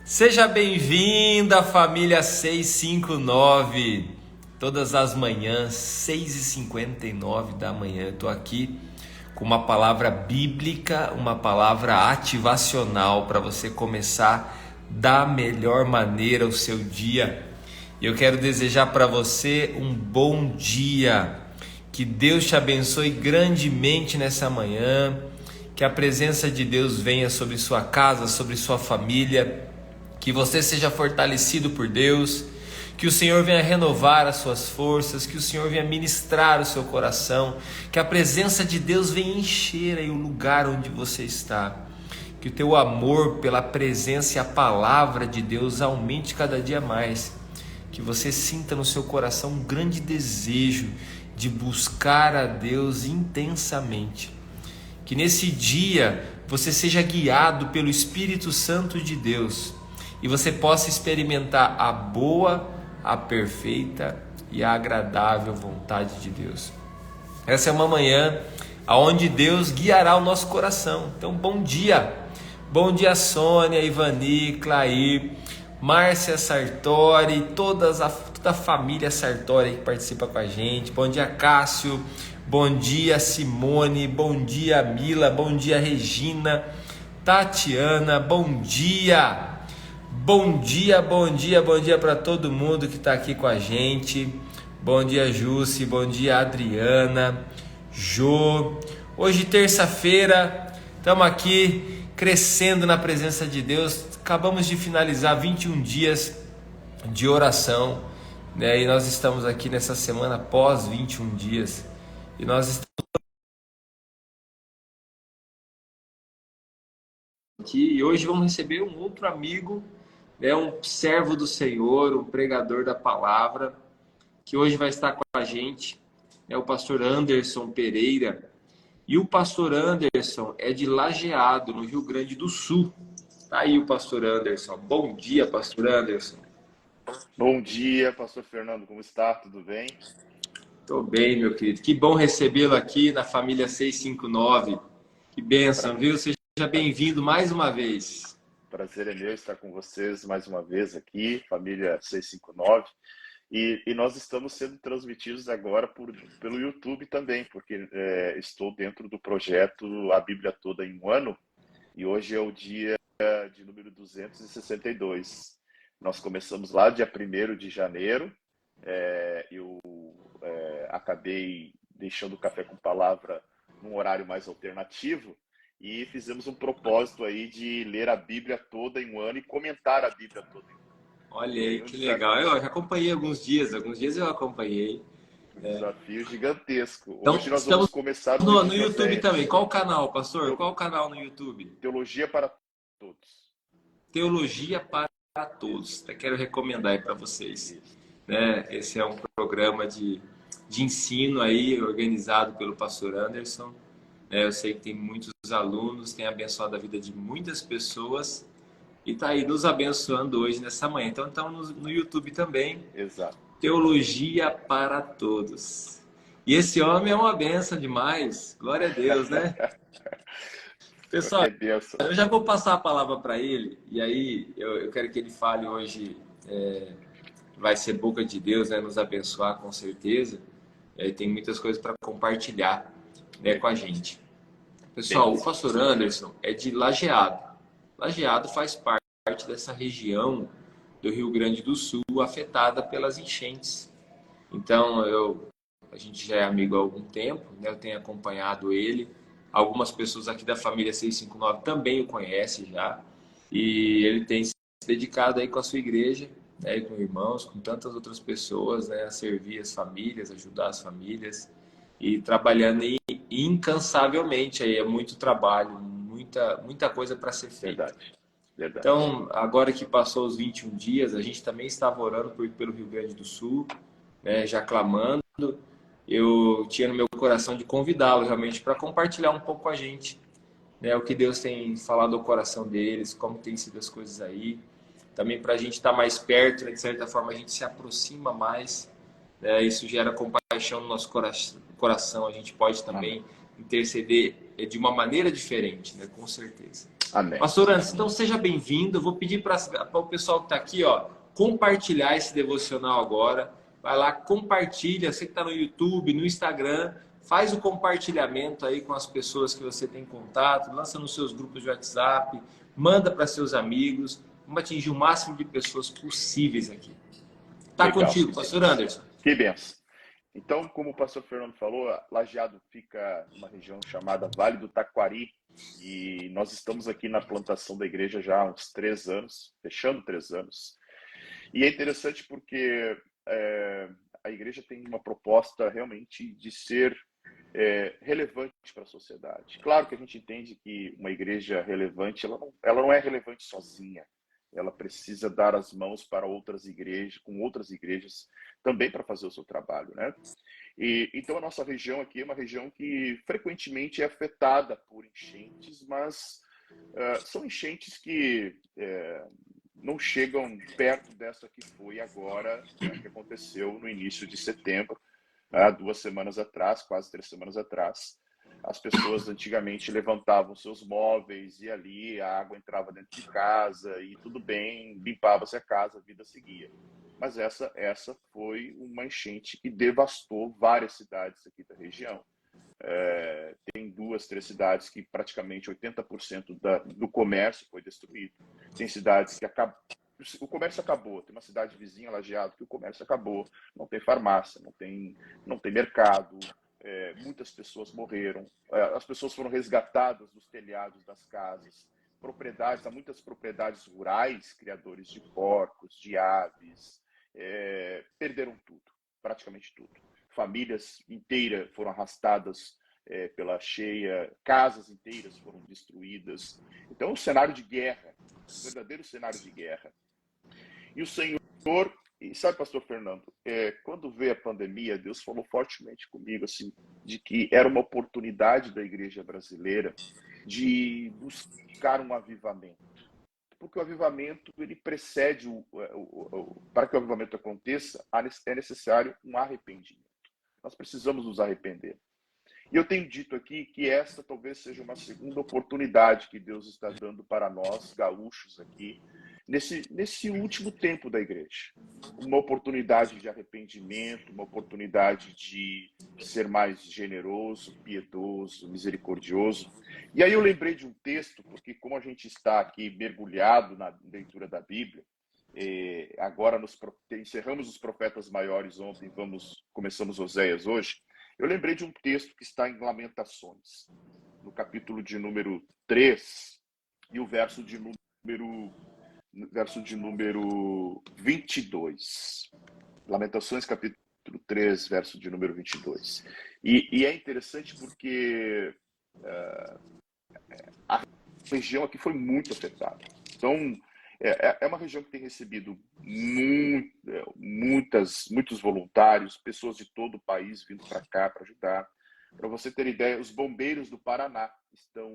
Seja bem-vinda, família 659. Todas as manhãs, 6h59 da manhã, eu estou aqui com uma palavra bíblica, uma palavra ativacional para você começar da melhor maneira o seu dia. Eu quero desejar para você um bom dia, que Deus te abençoe grandemente nessa manhã, que a presença de Deus venha sobre sua casa, sobre sua família, que você seja fortalecido por Deus, que o Senhor venha renovar as suas forças, que o Senhor venha ministrar o seu coração, que a presença de Deus venha encher aí o lugar onde você está, que o teu amor pela presença e a palavra de Deus aumente cada dia mais, que você sinta no seu coração um grande desejo de buscar a Deus intensamente, que nesse dia você seja guiado pelo Espírito Santo de Deus e você possa experimentar a boa, a perfeita e a agradável vontade de Deus. Essa é uma manhã onde Deus guiará o nosso coração. Então, bom dia! Bom dia, Sônia, Ivani, Clair, Márcia Sartori, toda a família Sartori que participa com a gente. Bom dia, Cássio. Bom dia, Simone. Bom dia, Mila. Bom dia, Regina. Tatiana, bom dia! Bom dia, bom dia, bom dia para todo mundo que está aqui com a gente. Bom dia, Jussi, bom dia, Adriana, Jô. Hoje, terça-feira, estamos aqui crescendo na presença de Deus. Acabamos de finalizar 21 dias de oração, né? E nós estamos aqui nessa semana pós 21 dias. E nós estamos aqui e hoje vamos receber um outro amigo, um servo do Senhor, um pregador da palavra, que hoje vai estar com a gente, é o pastor Anderson Pereira. E o pastor Anderson é de Lajeado, no Rio Grande do Sul. Tá aí o pastor Anderson. Bom dia, pastor Anderson. Bom dia, pastor Fernando, como está? Tudo bem? Tô bem, meu querido. Que bom recebê-lo aqui na família 659. Que bênção, viu? Seja bem-vindo mais uma vez. Prazer é meu estar com vocês mais uma vez aqui, família 659. E nós estamos sendo transmitidos agora pelo YouTube também, porque estou dentro do projeto A Bíblia Toda em um Ano, e hoje é o dia de número 262. Nós começamos lá dia 1º de janeiro, eu acabei deixando o Café com Palavra num horário mais alternativo, e fizemos um propósito aí de ler a Bíblia toda em um ano e comentar a Bíblia toda em um ano. Olha aí, que legal. Eu já acompanhei alguns dias eu acompanhei. Desafio gigantesco. Então, Hoje nós vamos começar no YouTube também. Qual o canal, pastor? Qual o canal no YouTube? Teologia para Todos. Teologia para Todos. Até quero recomendar aí para vocês. Né? Esse é um programa de ensino aí, organizado pelo pastor Anderson. Eu sei que tem muitos alunos, tem abençoado a vida de muitas pessoas e está aí nos abençoando hoje nessa manhã. Então, estamos no YouTube também. Exato. Teologia para Todos. E esse homem é uma benção demais. Glória a Deus, né? Pessoal, eu já vou passar a palavra para ele. E aí, eu quero que ele fale hoje. Vai ser boca de Deus, né? Nos abençoar com certeza. Tem muitas coisas para compartilhar, né, com a gente. Pessoal, o pastor Anderson é de Lajeado. Lajeado faz parte dessa região do Rio Grande do Sul afetada pelas enchentes. Então, a gente já é amigo há algum tempo, né? Eu tenho acompanhado ele. Algumas pessoas aqui da família 659 também o conhecem já. E ele tem se dedicado aí com a sua igreja, né, com irmãos, com tantas outras pessoas, né, a servir as famílias, ajudar as famílias e trabalhando incansavelmente. Aí é muito trabalho, muita coisa para ser feita. Verdade. Então, agora que passou os 21 dias, a gente também estava orando pelo Rio Grande do Sul, né, já clamando. Eu tinha no meu coração de convidá-lo realmente para compartilhar um pouco com a gente, né, o que Deus tem falado ao coração deles, como tem sido as coisas aí. Também para a gente estar mais perto, né, de certa forma a gente se aproxima mais, né, isso gera compaixão no nosso coração. A gente pode também interceder de uma maneira diferente, né, com certeza. Amém. Pastor Anderson, então seja bem-vindo. Eu vou pedir para o pessoal que está aqui, ó, compartilhar esse devocional agora. Vai lá, compartilha. Você que está no YouTube, no Instagram, faz o compartilhamento aí com as pessoas que você tem contato, lança nos seus grupos de WhatsApp, manda para seus amigos. Vamos atingir o máximo de pessoas possíveis aqui. Tá Legal. contigo, Pastor Anderson. Que benção. Então, como o pastor Fernando falou, Lajeado fica numa região chamada Vale do Taquari, e nós estamos aqui na plantação da igreja já há uns 3 anos, fechando 3 anos. E é interessante porque a igreja tem uma proposta realmente de ser relevante para a sociedade. Claro que a gente entende que uma igreja relevante, ela não é relevante sozinha. Ela precisa dar as mãos para outras igrejas, com outras igrejas também para fazer o seu trabalho, né? Então a nossa região aqui é uma região que frequentemente é afetada por enchentes, mas são enchentes que não chegam perto dessa que foi agora, que aconteceu no início de setembro, há 2 semanas atrás, quase 3 semanas atrás. As pessoas antigamente levantavam seus móveis e ali a água entrava dentro de casa e tudo bem, limpava-se a casa, a vida seguia. Mas essa foi uma enchente que devastou várias cidades aqui da região. Tem 2, 3 cidades que praticamente 80% do comércio foi destruído. Tem cidades que o comércio acabou. Tem uma cidade vizinha, Lajeado, que o comércio acabou. Não tem farmácia, não tem mercado. Muitas pessoas morreram. As pessoas foram resgatadas dos telhados das casas. Há muitas propriedades rurais, criadores de porcos, de aves, perderam tudo, praticamente tudo. Famílias inteiras foram arrastadas pela cheia, casas inteiras foram destruídas. Então, um cenário de guerra, um verdadeiro cenário de guerra. E o Senhor, e sabe, pastor Fernando, quando veio a pandemia, Deus falou fortemente comigo, assim, de que era uma oportunidade da igreja brasileira de buscar um avivamento. Porque o avivamento, ele precede, para que o avivamento aconteça, é necessário um arrependimento. Nós precisamos nos arrepender. E eu tenho dito aqui que esta talvez seja uma segunda oportunidade que Deus está dando para nós, gaúchos aqui, nesse último tempo da igreja. Uma oportunidade de arrependimento, uma oportunidade de ser mais generoso, piedoso, misericordioso. E aí eu lembrei de um texto, porque como a gente está aqui mergulhado na leitura da Bíblia, agora encerramos os profetas maiores ontem, começamos Oséias hoje. Eu lembrei de um texto que está em Lamentações, no capítulo de número 3 e o verso de número 22. Lamentações, capítulo 3, verso de número 22. E é interessante porque a região aqui foi muito afetada. Então, é uma região que tem recebido muitos voluntários, pessoas de todo o país vindo para cá para ajudar. Para você ter ideia, os bombeiros do Paraná estão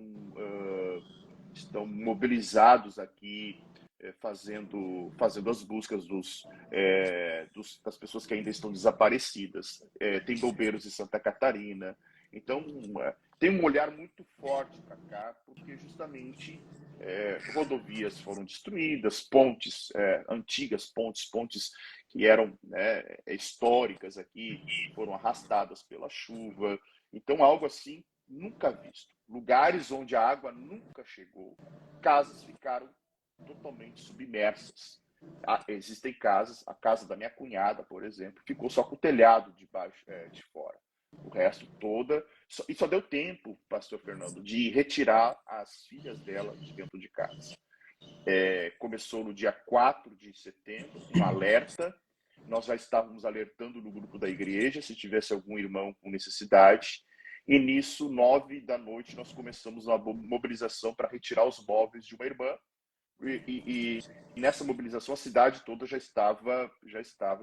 mobilizados aqui, fazendo as buscas das pessoas que ainda estão desaparecidas. Tem bombeiros de Santa Catarina. Então, tem um olhar muito forte para cá, porque justamente rodovias foram destruídas, pontes, antigas pontes que eram históricas aqui, foram arrastadas pela chuva. Então, algo assim nunca visto. Lugares onde a água nunca chegou, casas ficaram totalmente submersas. Existem casas, a casa da minha cunhada, por exemplo, ficou só com o telhado de fora. O resto toda... E só deu tempo, pastor Fernando, de retirar as filhas dela de dentro de casa. Começou no dia 4 de setembro, um alerta. Nós já estávamos alertando no grupo da igreja, se tivesse algum irmão com necessidade. E nisso, 9 da noite, nós começamos a mobilização para retirar os móveis de uma irmã. E nessa mobilização, a cidade toda já estava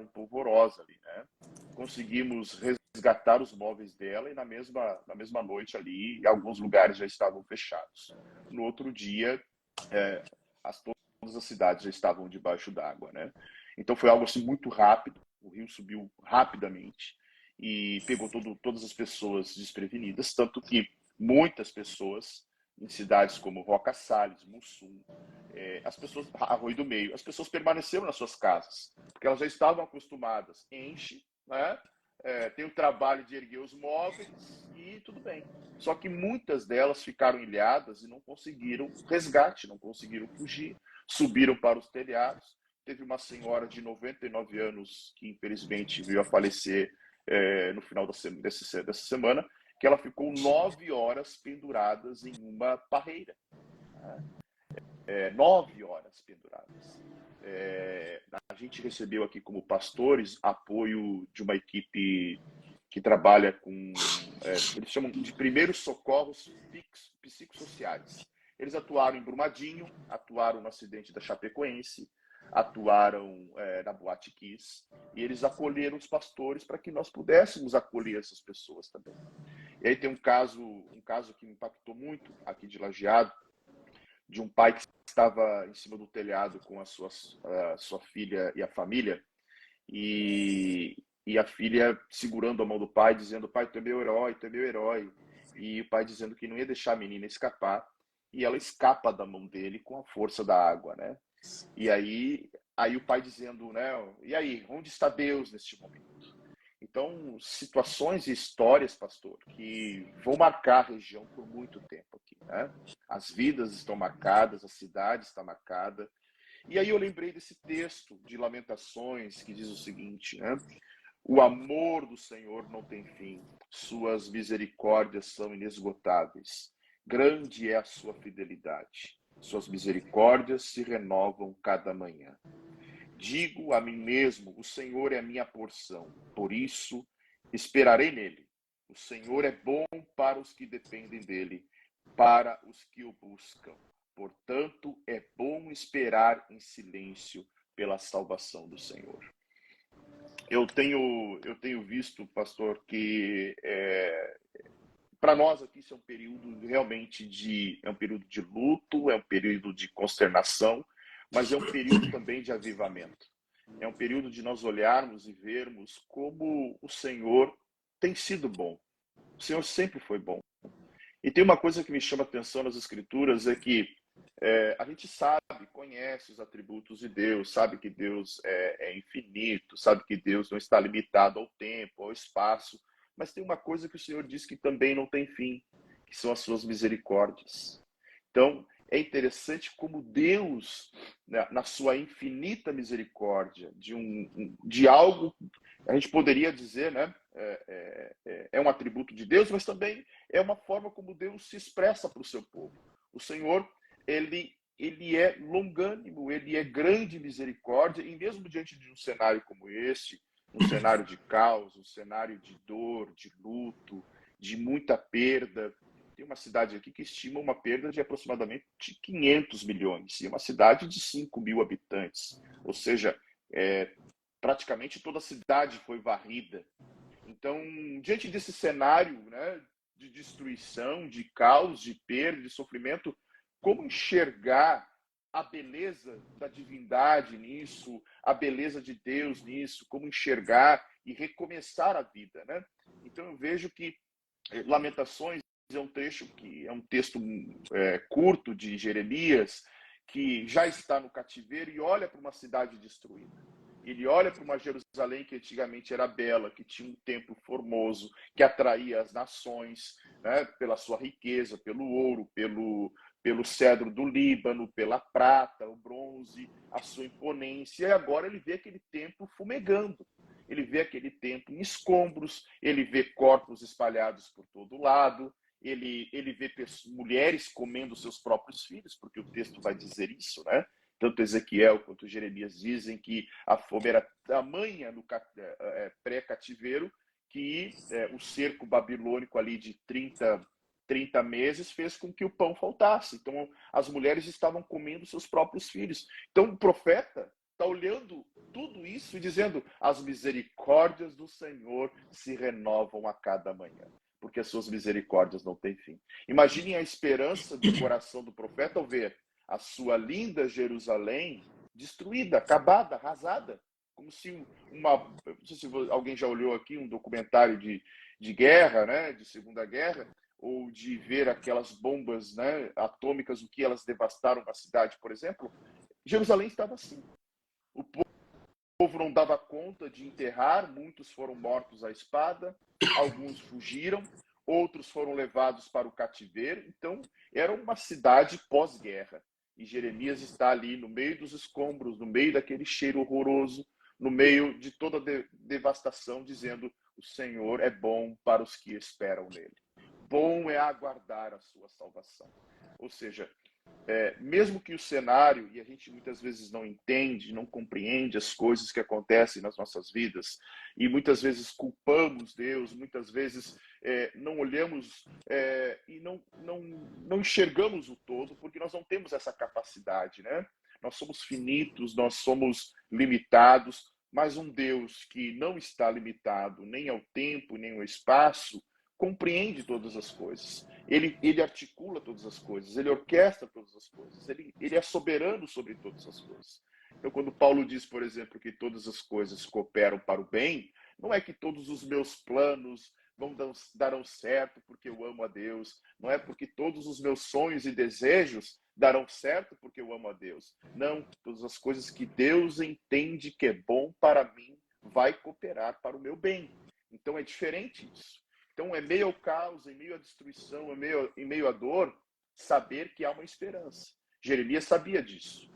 em polvorosa ali, né? Conseguimos resgatar os móveis dela e na mesma noite ali, alguns lugares já estavam fechados. No outro dia, todas as cidades já estavam debaixo d'água, né? Então foi algo assim muito rápido, o rio subiu rapidamente e pegou todas as pessoas desprevenidas, tanto que muitas pessoas em cidades como Roca Salles, Mussum, as pessoas, Arroio do Meio, as pessoas permaneceram nas suas casas, porque elas já estavam acostumadas. Enche, né? Tem o trabalho de erguer os móveis e tudo bem. Só que muitas delas ficaram ilhadas e não conseguiram resgate, não conseguiram fugir, subiram para os telhados. Teve uma senhora de 99 anos que infelizmente veio a falecer no final dessa semana, que ela ficou 9 horas penduradas em uma parreira. Né? 9 horas penduradas. A gente recebeu aqui como pastores apoio de uma equipe que trabalha com, eles chamam de primeiros socorros psicossociais. Eles atuaram em Brumadinho, atuaram no acidente da Chapecoense, atuaram na Boate Kiss, e eles acolheram os pastores para que nós pudéssemos acolher essas pessoas também. E aí tem um caso que me impactou muito aqui de Lajeado, de um pai que estava em cima do telhado com a sua filha e a família, e a filha segurando a mão do pai, dizendo: pai, tu é meu herói, tu é meu herói. E o pai dizendo que não ia deixar a menina escapar, e ela escapa da mão dele com a força da água, né? E aí o pai dizendo, né? E aí, onde está Deus neste momento? Então, situações e histórias, pastor, que vão marcar a região por muito tempo aqui, né? As vidas estão marcadas, a cidade está marcada. E aí eu lembrei desse texto de Lamentações que diz o seguinte, né? O amor do Senhor não tem fim, suas misericórdias são inesgotáveis. Grande é a sua fidelidade, suas misericórdias se renovam cada manhã. Digo a mim mesmo, o Senhor é a minha porção, por isso esperarei nele. O Senhor é bom para os que dependem dele, para os que o buscam. Portanto, é bom esperar em silêncio pela salvação do Senhor. Eu tenho visto, pastor, que para nós aqui isso é um período realmente é um período de luto, é um período de consternação, mas é um período também de avivamento. É um período de nós olharmos e vermos como o Senhor tem sido bom. O Senhor sempre foi bom. E tem uma coisa que me chama a atenção nas Escrituras, é que a gente sabe, conhece os atributos de Deus, sabe que Deus é infinito, sabe que Deus não está limitado ao tempo, ao espaço, mas tem uma coisa que o Senhor diz que também não tem fim, que são as suas misericórdias. Então, é interessante como Deus, na sua infinita misericórdia, de algo, a gente poderia dizer, né, é um atributo de Deus, mas também é uma forma como Deus se expressa para o seu povo. O Senhor, ele é longânimo, ele é grande misericórdia, e mesmo diante de um cenário como este, um cenário de caos, um cenário de dor, de luto, de muita perda. Tem uma cidade aqui que estima uma perda de aproximadamente 500 milhões, e uma cidade de 5 mil habitantes. Ou seja, praticamente toda a cidade foi varrida. Então, diante desse cenário, né, de destruição, de caos, de perda, de sofrimento, como enxergar a beleza da divindade nisso, a beleza de Deus nisso, como enxergar e recomeçar a vida, né? Então eu vejo que Lamentações é um trecho que é um texto curto de Jeremias, que já está no cativeiro e olha para uma cidade destruída. Ele olha para uma Jerusalém que antigamente era bela, que tinha um templo formoso, que atraía as nações, né, pela sua riqueza, pelo ouro, pelo cedro do Líbano, pela prata, o bronze, a sua imponência. E agora ele vê aquele templo fumegando. Ele vê aquele templo em escombros, ele vê corpos espalhados por todo lado, ele vê mulheres comendo seus próprios filhos, porque o texto vai dizer isso, né? Tanto Ezequiel quanto Jeremias dizem que a fome era tamanha no pré-cativeiro que o cerco babilônico ali de 30 meses fez com que o pão faltasse. Então, as mulheres estavam comendo seus próprios filhos. Então, o profeta está olhando tudo isso e dizendo: as misericórdias do Senhor se renovam a cada manhã, porque as suas misericórdias não têm fim. Imaginem a esperança do coração do profeta ao ver a sua linda Jerusalém destruída, acabada, arrasada, como se não sei se alguém já olhou aqui um documentário de guerra, né, de Segunda Guerra, ou de ver aquelas bombas, né, atômicas, o que elas devastaram a cidade, por exemplo, Jerusalém estava assim. O povo não dava conta de enterrar, muitos foram mortos à espada, alguns fugiram, outros foram levados para o cativeiro. Então, era uma cidade pós-guerra. E Jeremias está ali no meio dos escombros, no meio daquele cheiro horroroso, no meio de toda a devastação, dizendo: o Senhor é bom para os que esperam nele. Bom é aguardar a sua salvação. Ou seja, mesmo que o cenário, e a gente muitas vezes não entende, não compreende as coisas que acontecem nas nossas vidas, e muitas vezes culpamos Deus, muitas vezes não olhamos e não enxergamos o todo, porque nós não temos essa capacidade, né? Nós somos finitos, nós somos limitados, mas um Deus que não está limitado nem ao tempo, nem ao espaço, compreende todas as coisas. Ele articula todas as coisas, ele orquestra todas as coisas, ele é soberano sobre todas as coisas. Então, quando Paulo diz, por exemplo, que todas as coisas cooperam para o bem, não é que todos os meus planos darão certo porque eu amo a Deus, não é porque todos os meus sonhos e desejos darão certo porque eu amo a Deus. Não, todas as coisas que Deus entende que é bom para mim vai cooperar para o meu bem. Então, é diferente isso. Então, é meio ao caos, em meio à destruição, em meio à dor, saber que há uma esperança. Jeremias sabia disso.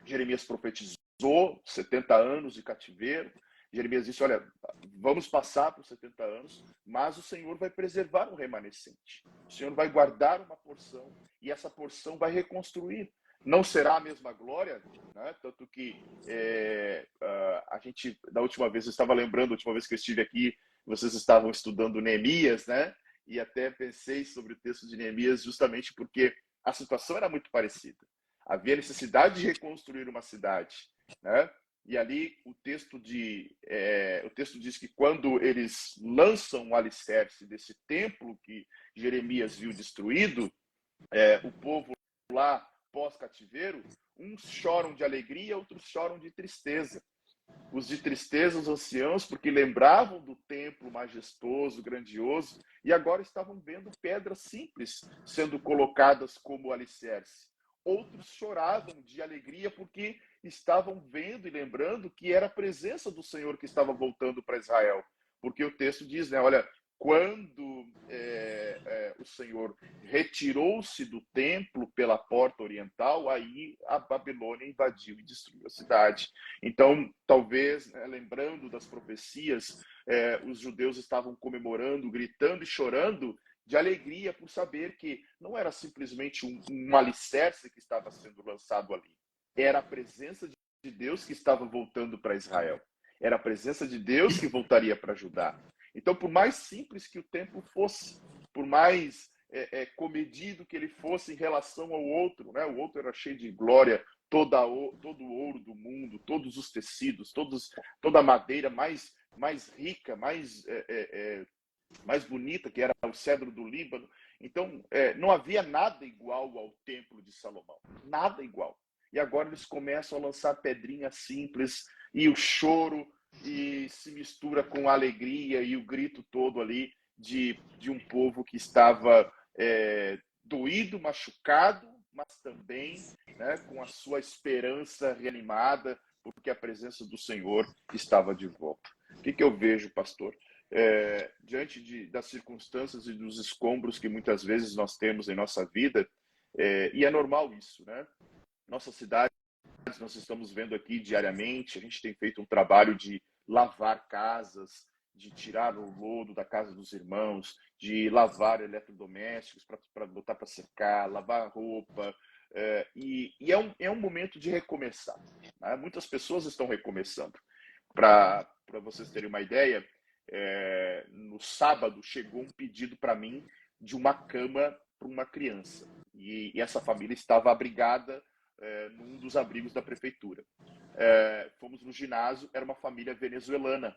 Jeremias profetizou 70 anos de cativeiro. Jeremias disse: olha, vamos passar por 70 anos, mas o Senhor vai preservar um remanescente. O Senhor vai guardar uma porção e essa porção vai reconstruir. Não será a mesma glória, né? Tanto que a gente, da última vez, eu estava lembrando, a última vez que eu estive aqui, vocês estavam estudando Neemias, né? E até pensei sobre o texto de Neemias justamente porque a situação era muito parecida. Havia necessidade de reconstruir uma cidade, né? E ali o texto diz que quando eles lançam o alicerce desse templo que Jeremias viu destruído, o povo lá pós-cativeiro, uns choram de alegria, outros choram de tristeza. Os de tristeza, os anciãos, porque lembravam do templo majestoso, grandioso, e agora estavam vendo pedras simples sendo colocadas como alicerce. Outros choravam de alegria porque estavam vendo e lembrando que era a presença do Senhor que estava voltando para Israel. Porque o texto diz, né, olha, quando o Senhor retirou-se do templo pela porta oriental, aí a Babilônia invadiu e destruiu a cidade. Então, talvez, né, lembrando das profecias, os judeus estavam comemorando, gritando e chorando de alegria por saber que não era simplesmente um alicerce que estava sendo lançado ali. Era a presença de Deus que estava voltando para Israel. Era a presença de Deus que voltaria para Judá. Então, por mais simples que o templo fosse, por mais comedido que ele fosse em relação ao outro, né? O outro era cheio de glória, todo o ouro do mundo, todos os tecidos, toda a madeira mais rica, mais bonita, que era o cedro do Líbano. Então, não havia nada igual ao templo de Salomão. Nada igual. E agora eles começam a lançar pedrinhas simples e o choro e se mistura com a alegria e o grito todo ali de um povo que estava doído, machucado, mas também, né, com a sua esperança reanimada, porque a presença do Senhor estava de volta. O que eu vejo, pastor? Diante das circunstâncias e dos escombros que muitas vezes nós temos em nossa vida, e é normal isso, né? Nossa cidade, nós estamos vendo aqui diariamente, a gente tem feito um trabalho de lavar casas, de tirar o lodo da casa dos irmãos, de lavar eletrodomésticos para botar para secar, lavar roupa, e é um momento de recomeçar, né? Muitas pessoas estão recomeçando. Para vocês terem uma ideia, no sábado chegou um pedido para mim de uma cama para uma criança. E essa família estava abrigada num dos abrigos da prefeitura. Fomos no ginásio, era uma família venezuelana.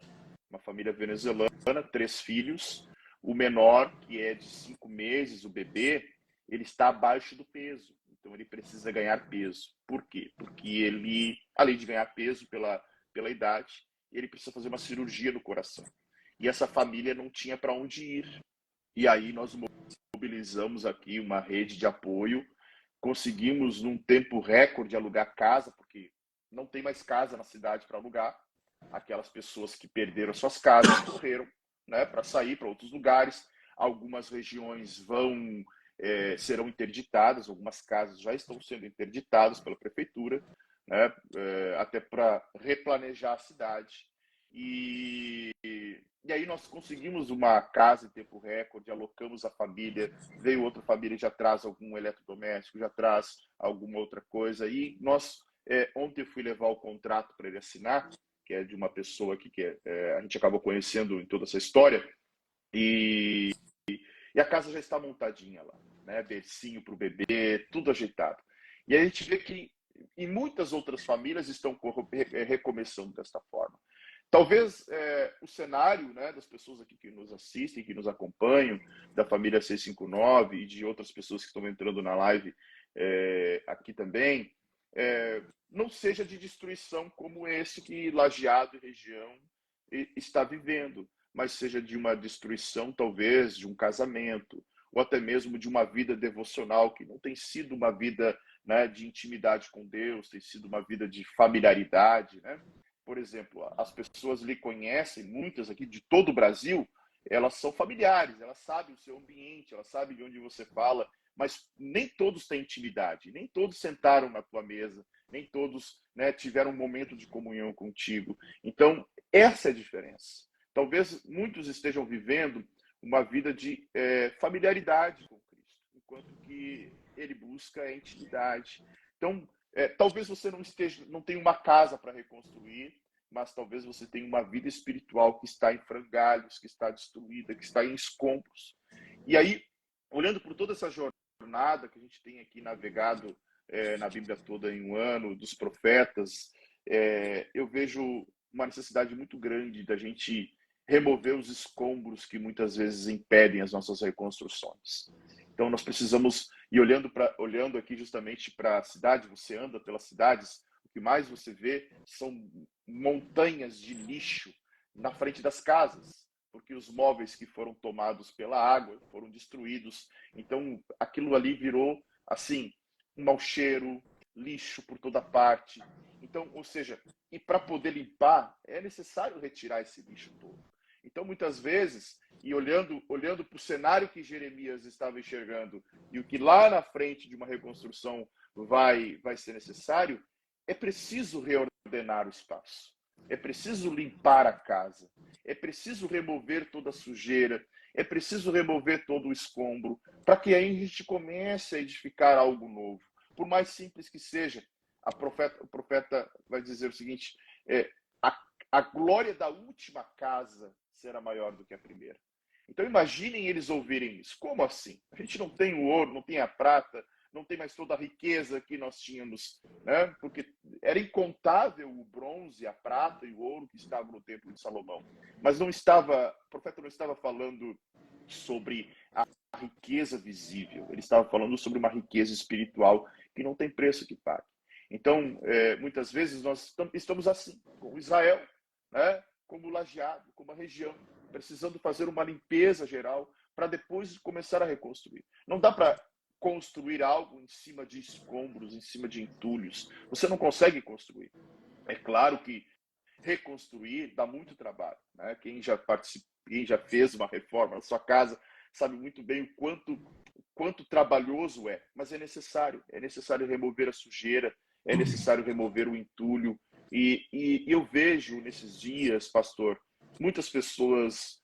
3 filhos. O menor, que é de 5 meses, o bebê, ele está abaixo do peso. Então ele precisa ganhar peso. Por quê? Porque ele, além de ganhar peso pela idade, ele precisa fazer uma cirurgia no coração. E essa família não tinha para onde ir. E aí nós mobilizamos aqui uma rede de apoio, conseguimos num tempo recorde alugar casa, porque não tem mais casa na cidade para alugar. Aquelas pessoas que perderam suas casas correram, né, para sair para outros lugares. Algumas regiões serão interditadas, algumas casas já estão sendo interditadas pela prefeitura, né, até para replanejar a cidade. E aí nós conseguimos uma casa em tempo recorde, alocamos a família, veio outra família, já traz algum eletrodoméstico, já traz alguma outra coisa. E ontem eu fui levar o contrato para ele assinar, que é de uma pessoa aqui que a gente acabou conhecendo em toda essa história, e, e a casa já está montadinha lá, né? Bercinho para o bebê, tudo ajeitado. E aí a gente vê que e muitas outras famílias estão recomeçando desta forma. Talvez o cenário, né, das pessoas aqui que nos assistem, que nos acompanham, da família 659 e de outras pessoas que estão entrando na live aqui também, não seja de destruição como esse que Lajeado e região está vivendo, mas seja de uma destruição, talvez, de um casamento, ou até mesmo de uma vida devocional, que não tem sido uma vida, né, de intimidade com Deus, tem sido uma vida de familiaridade, né? Por exemplo, as pessoas lhe conhecem, muitas aqui de todo o Brasil, elas são familiares, elas sabem o seu ambiente, elas sabem de onde você fala, mas nem todos têm intimidade, nem todos sentaram na tua mesa, nem todos, né, tiveram um momento de comunhão contigo. Então, essa é a diferença. Talvez muitos estejam vivendo uma vida de familiaridade com Cristo, enquanto que ele busca a intimidade. Então, talvez você não tenha uma casa para reconstruir, mas talvez você tenha uma vida espiritual que está em frangalhos, que está destruída, que está em escombros. E aí, olhando por toda essa jornada que a gente tem aqui navegado na Bíblia toda em um ano, dos profetas, eu vejo uma necessidade muito grande da gente remover os escombros que muitas vezes impedem as nossas reconstruções. Então nós precisamos, e olhando aqui justamente para a cidade, você anda pelas cidades, o que mais você vê são montanhas de lixo na frente das casas, porque os móveis que foram tomados pela água foram destruídos. Então aquilo ali virou assim, um mau cheiro, lixo por toda parte. Então, ou seja, e para poder limpar, é necessário retirar esse lixo todo. Então, muitas vezes, e olhando para o cenário que Jeremias estava enxergando e o que lá na frente de uma reconstrução vai ser necessário, é preciso reordenar o espaço. É preciso limpar a casa. É preciso remover toda a sujeira. É preciso remover todo o escombro para que aí a gente comece a edificar algo novo. Por mais simples que seja, o profeta vai dizer o seguinte, a glória da última casa será maior do que a primeira. Então imaginem eles ouvirem isso. Como assim? A gente não tem o ouro, não tem a prata, não tem mais toda a riqueza que nós tínhamos, né? Porque era incontável o bronze, a prata e o ouro que estavam no templo de Salomão. Mas o profeta não estava falando sobre a riqueza visível, ele estava falando sobre uma riqueza espiritual que não tem preço que pague. Então, muitas vezes nós estamos assim, como Israel, né? Como Lajeado, como a região, precisando fazer uma limpeza geral para depois começar a reconstruir. Não dá para construir algo em cima de escombros, em cima de entulhos. Você não consegue construir. É claro que reconstruir dá muito trabalho, né? Quem já fez uma reforma na sua casa sabe muito bem o quanto trabalhoso é, mas é necessário remover a sujeira, é necessário remover o entulho. E eu vejo nesses dias, pastor, muitas pessoas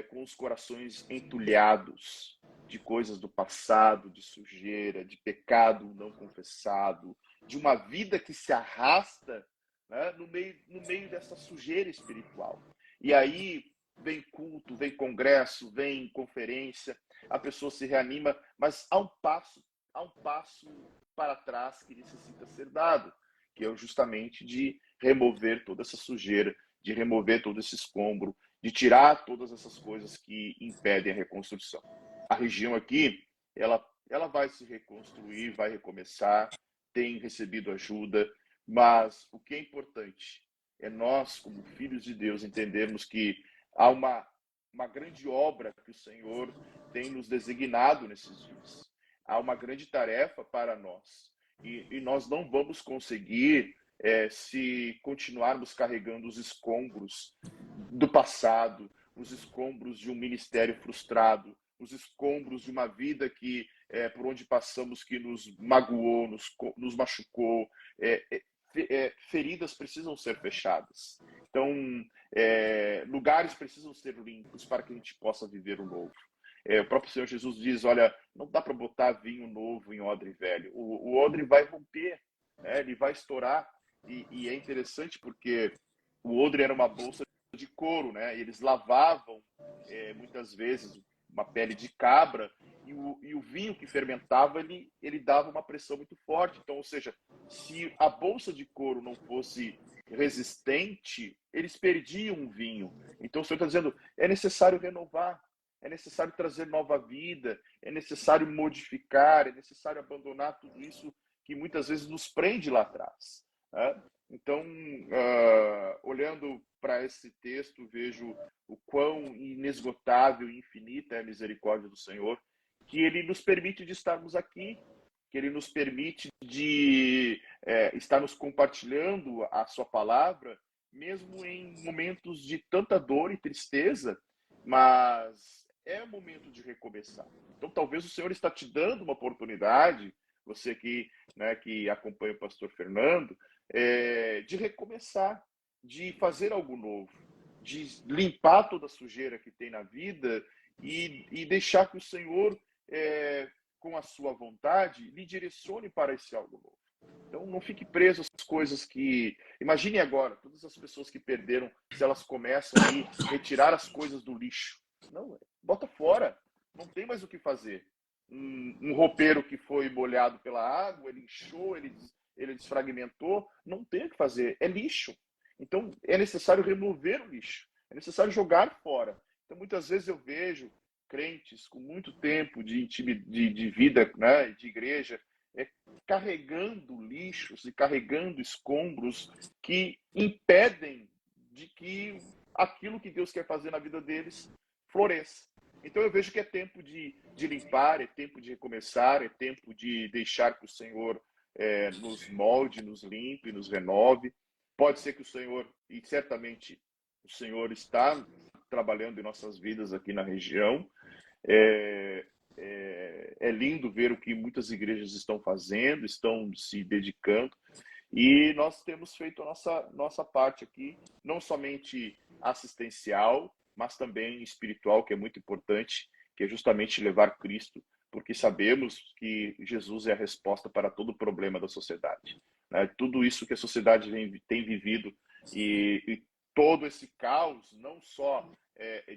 com os corações entulhados de coisas do passado, de sujeira, de pecado não confessado, de uma vida que se arrasta, né, no meio dessa sujeira espiritual. E aí vem culto, vem congresso, vem conferência, a pessoa se reanima, mas há um passo para trás que necessita ser dado, que é justamente de remover toda essa sujeira, de remover todo esse escombro, de tirar todas essas coisas que impedem a reconstrução. A região aqui, ela vai se reconstruir, vai recomeçar, tem recebido ajuda, mas o que é importante é nós, como filhos de Deus, entendermos que há uma grande obra que o Senhor tem nos designado nesses dias. Há uma grande tarefa para nós. E nós não vamos conseguir se continuarmos carregando os escombros do passado, os escombros de um ministério frustrado, os escombros de uma vida que por onde passamos que nos magoou, nos machucou. Feridas precisam ser fechadas. Então, lugares precisam ser limpos para que a gente possa viver o novo. O próprio Senhor Jesus diz, olha, não dá para botar vinho novo em odre velho. O odre vai romper, ele vai estourar. E é interessante porque o odre era uma bolsa de couro, né? E eles lavavam muitas vezes uma pele de cabra e o vinho que fermentava, ele dava uma pressão muito forte. Então, ou seja, se a bolsa de couro não fosse resistente, eles perdiam o vinho. Então, o Senhor está dizendo, é necessário renovar, é necessário trazer nova vida, é necessário modificar, é necessário abandonar tudo isso que muitas vezes nos prende lá atrás. Né? Então, olhando para esse texto, vejo o quão inesgotável e infinita é a misericórdia do Senhor, que Ele nos permite de estarmos aqui, que Ele nos permite de estarmos compartilhando a Sua palavra, mesmo em momentos de tanta dor e tristeza, mas é o momento de recomeçar. Então, talvez o Senhor está te dando uma oportunidade, você que, né, que acompanha o pastor Fernando, de recomeçar, de fazer algo novo, de limpar toda a sujeira que tem na vida e deixar que o Senhor, com a sua vontade, lhe direcione para esse algo novo. Então, não fique preso às coisas que... Imagine agora, todas as pessoas que perderam, se elas começam a retirar as coisas do lixo. Não, bota fora, não tem mais o que fazer. Um roupeiro que foi molhado pela água, ele inchou, ele desfragmentou, não tem o que fazer, é lixo. Então, é necessário remover o lixo, é necessário jogar fora. Então, muitas vezes eu vejo crentes com muito tempo de vida, né, de igreja, carregando lixos e carregando escombros que impedem de que aquilo que Deus quer fazer na vida deles floresça. Então eu vejo que é tempo de limpar, é tempo de recomeçar, é tempo de deixar que o Senhor nos molde, nos limpe, nos renove. Pode ser que o Senhor, e certamente o Senhor está trabalhando em nossas vidas aqui na região. É lindo ver o que muitas igrejas estão fazendo, estão se dedicando. E nós temos feito a nossa parte aqui, não somente assistencial, mas também espiritual, que é muito importante, que é justamente levar Cristo, porque sabemos que Jesus é a resposta para todo o problema da sociedade. Né? Tudo isso que a sociedade tem vivido e todo esse caos, não só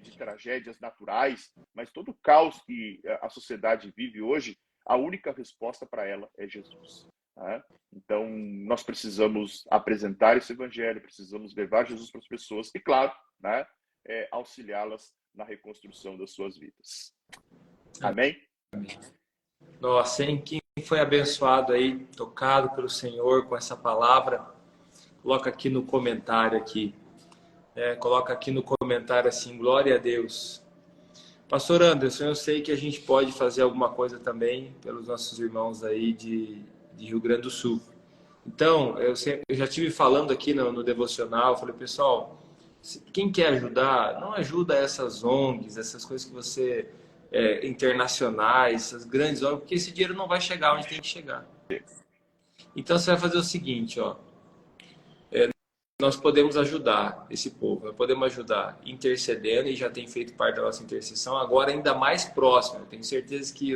de tragédias naturais, mas todo o caos que a sociedade vive hoje, a única resposta para ela é Jesus. Né? Então, nós precisamos apresentar esse evangelho, precisamos levar Jesus para as pessoas e, claro, né, auxiliá-las na reconstrução das suas vidas. Amém? Nossa, hein? Quem foi abençoado aí, tocado pelo Senhor com essa palavra, coloca aqui no comentário aqui. Coloca aqui no comentário assim, glória a Deus. Pastor Anderson, eu sei que a gente pode fazer alguma coisa também pelos nossos irmãos aí de Rio Grande do Sul. Então, eu já estive falando aqui no devocional, falei, pessoal, quem quer ajudar, não ajuda essas ONGs, essas coisas que você... internacionais, essas grandes ONGs, porque esse dinheiro não vai chegar onde tem que chegar. Então, você vai fazer o seguinte, ó. Nós podemos ajudar esse povo, nós podemos ajudar intercedendo, e já tem feito parte da nossa intercessão, agora ainda mais próximo. Eu tenho certeza que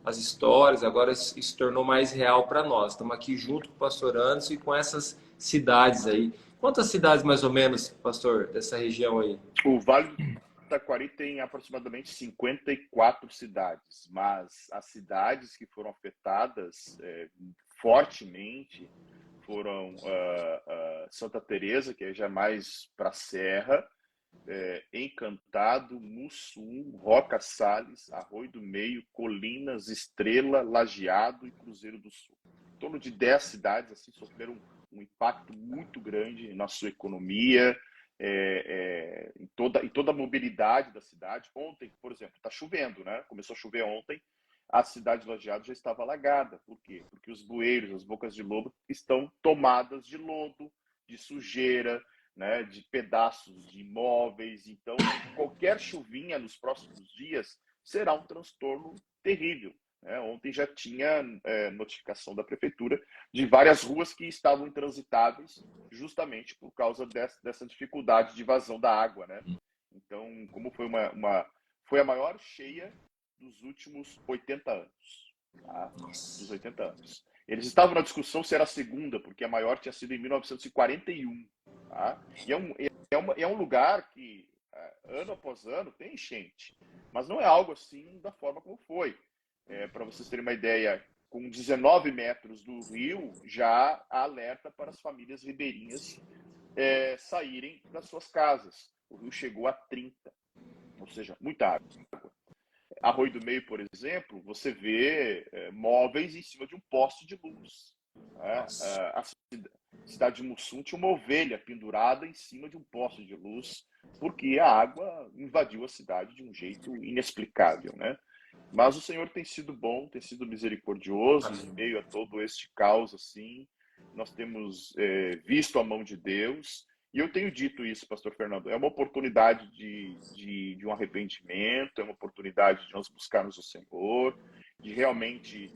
as histórias agora se tornou mais real para nós. Estamos aqui junto com o pastor Anderson e com essas cidades aí. Quantas cidades mais ou menos, pastor, dessa região aí? O Vale do Taquari tem aproximadamente 54 cidades, mas as cidades que foram afetadas fortemente foram Santa Teresa, que é já mais para a Serra, Encantado, Mussum, Roca Salles, Arroio do Meio, Colinas, Estrela, Lajeado e Cruzeiro do Sul. Em torno de 10 cidades assim, sofreram um impacto muito grande na sua economia, em toda a mobilidade da cidade. Ontem, por exemplo, está chovendo, né? Começou a chover ontem, a cidade de Lajeado já estava alagada. Por quê? Porque os bueiros, as bocas de lobo estão tomadas de lodo, de sujeira, né? De pedaços de imóveis. Então, qualquer chuvinha nos próximos dias será um transtorno terrível. Ontem já tinha notificação da prefeitura de várias ruas que estavam intransitáveis justamente por causa dessa dificuldade de vazão da água, né? Então, como foi a maior cheia dos últimos 80 anos, tá? Dos 80 anos. Eles estavam na discussão se era a segunda, porque a maior tinha sido em 1941, tá? E é um lugar que, ano após ano, tem enchente, mas não é algo assim da forma como foi. Para vocês terem uma ideia, com 19 metros do rio, já há alerta para as famílias ribeirinhas saírem das suas casas. O rio chegou a 30, ou seja, muita água. Arroio do Meio, por exemplo, você vê móveis em cima de um poste de luz. A cidade de Mussum tinha uma ovelha pendurada em cima de um poste de luz, porque a água invadiu a cidade de um jeito inexplicável, né? Mas o Senhor tem sido bom, tem sido misericordioso em meio a todo este caos, assim. Nós temos visto a mão de Deus. E eu tenho dito isso, pastor Fernando, é uma oportunidade de um arrependimento, é uma oportunidade de nós buscarmos o Senhor, de realmente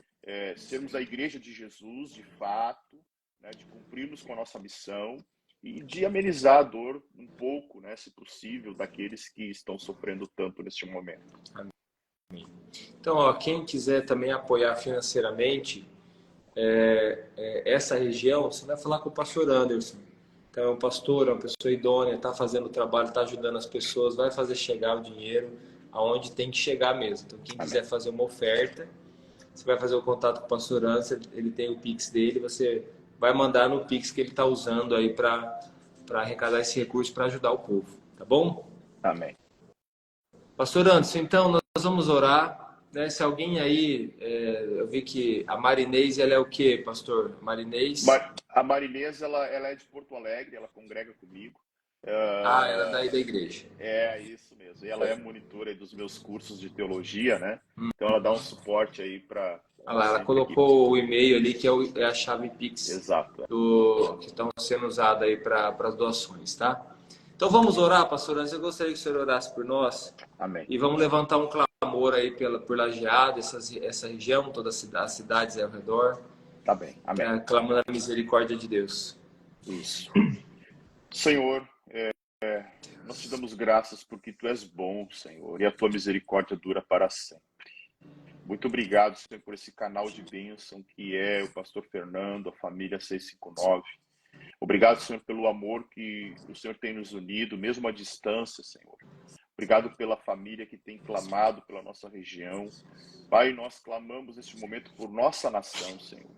sermos a igreja de Jesus, de fato, né, de cumprirmos com a nossa missão e de amenizar a dor um pouco, né, se possível, daqueles que estão sofrendo tanto neste momento. Então, ó, quem quiser também apoiar financeiramente essa região, você vai falar com o pastor Anderson. Então, é um pastor, é uma pessoa idônea, está fazendo o trabalho, está ajudando as pessoas, vai fazer chegar o dinheiro aonde tem que chegar mesmo. Então, quem quiser fazer uma oferta, você vai fazer o contato com o pastor Anderson, ele tem o Pix dele, você vai mandar no Pix que ele está usando aí para arrecadar esse recurso para ajudar o povo, tá bom? Amém. Pastor Anderson, então nós vamos orar, né? Se alguém aí, eu vi que a Marinês, ela é o quê, pastor? Marinês? A Marinês, ela é de Porto Alegre, ela congrega comigo. Ela é daí da igreja. É isso mesmo. E ela é monitora aí dos meus cursos de teologia, né? Então ela dá um suporte aí para. Olha lá, ela colocou o e-mail ali, que é a chave Pix. Exato. Que estão sendo usadas aí para as doações, tá? Então vamos orar, pastor Anderson. Eu gostaria que o senhor orasse por nós. Amém. E vamos levantar um clamor aí por Lajeado, essa região, todas as cidades aí ao redor. Tá bem. Amém. Clamando a misericórdia de Deus. Isso. Senhor, nós te damos graças porque tu és bom, Senhor, e a tua misericórdia dura para sempre. Muito obrigado, Senhor, por esse canal de bênção que é o pastor Fernando, a família 659. Obrigado, Senhor, pelo amor que o Senhor tem nos unido, mesmo à distância, Senhor. Obrigado pela família que tem clamado pela nossa região. Pai, nós clamamos neste momento por nossa nação, Senhor.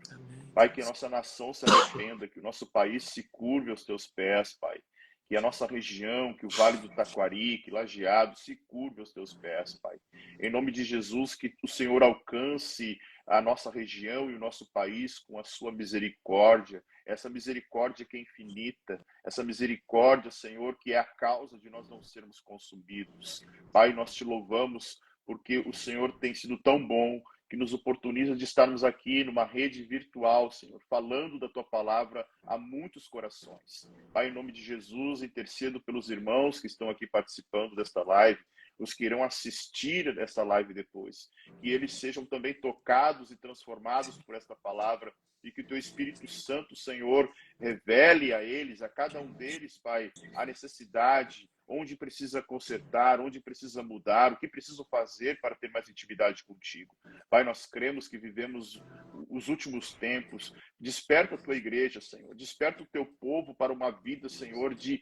Pai, que a nossa nação se arrependa, que o nosso país se curve aos teus pés, Pai. Que a nossa região, que o Vale do Taquari, que Lajeado se curve aos teus pés, Pai. Em nome de Jesus, que o Senhor alcance a nossa região e o nosso país com a sua misericórdia. Essa misericórdia que é infinita, essa misericórdia, Senhor, que é a causa de nós não sermos consumidos. Pai, nós te louvamos porque o Senhor tem sido tão bom, que nos oportuniza de estarmos aqui numa rede virtual, Senhor, falando da tua palavra a muitos corações. Pai, em nome de Jesus, intercedo pelos irmãos que estão aqui participando desta live, os que irão assistir esta live depois, que eles sejam também tocados e transformados por esta palavra, e que o teu Espírito Santo, Senhor, revele a eles, a cada um deles, Pai, a necessidade, onde precisa consertar, onde precisa mudar, o que preciso fazer para ter mais intimidade contigo. Pai, nós cremos que vivemos os últimos tempos. Desperta a tua igreja, Senhor. Desperta o teu povo para uma vida, Senhor, de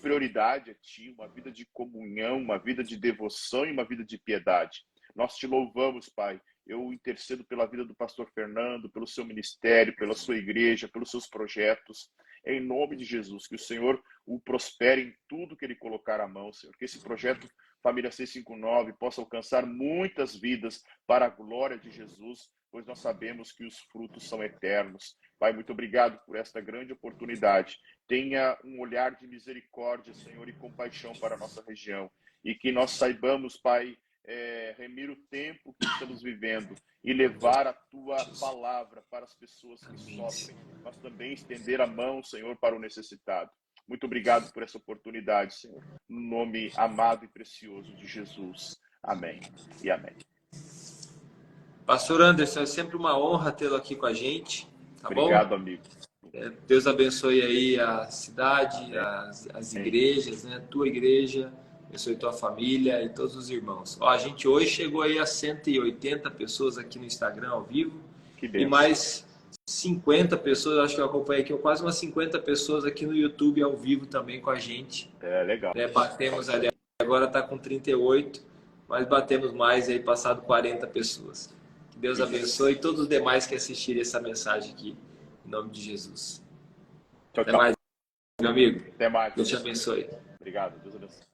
prioridade a ti, uma vida de comunhão, uma vida de devoção e uma vida de piedade. Nós te louvamos, Pai. Eu intercedo pela vida do pastor Fernando, pelo seu ministério, pela sua igreja, pelos seus projetos. Em nome de Jesus, que o Senhor o prospere em tudo que ele colocar à mão, Senhor. Que esse projeto Família 659 possa alcançar muitas vidas para a glória de Jesus, pois nós sabemos que os frutos são eternos. Pai, muito obrigado por esta grande oportunidade. Tenha um olhar de misericórdia, Senhor, e compaixão para a nossa região. E que nós saibamos, Pai, remir o tempo que estamos vivendo e levar a Tua palavra para as pessoas que sofrem, mas também estender a mão, Senhor, para o necessitado. Muito obrigado por essa oportunidade, Senhor. No nome amado e precioso de Jesus. Amém e amém. Pastor Anderson, é sempre uma honra tê-lo aqui com a gente, tá Obrigado, bom? amigo. Deus abençoe aí a cidade, as igrejas, né? Tua igreja, abençoe tua família e todos os irmãos. Ó, a gente hoje chegou aí a 180 pessoas aqui no Instagram ao vivo. Que E bênção. mais 50 pessoas, acho que eu acompanhei aqui, quase umas 50 pessoas aqui no YouTube ao vivo também com a gente. Legal. Batemos ali, agora está com 38, mas batemos mais aí, passado 40 pessoas. Que Deus abençoe todos os demais que assistirem essa mensagem aqui, em nome de Jesus. Tchau, Até tchau. mais, meu amigo. Até mais. Deus te abençoe. Obrigado. Deus abençoe.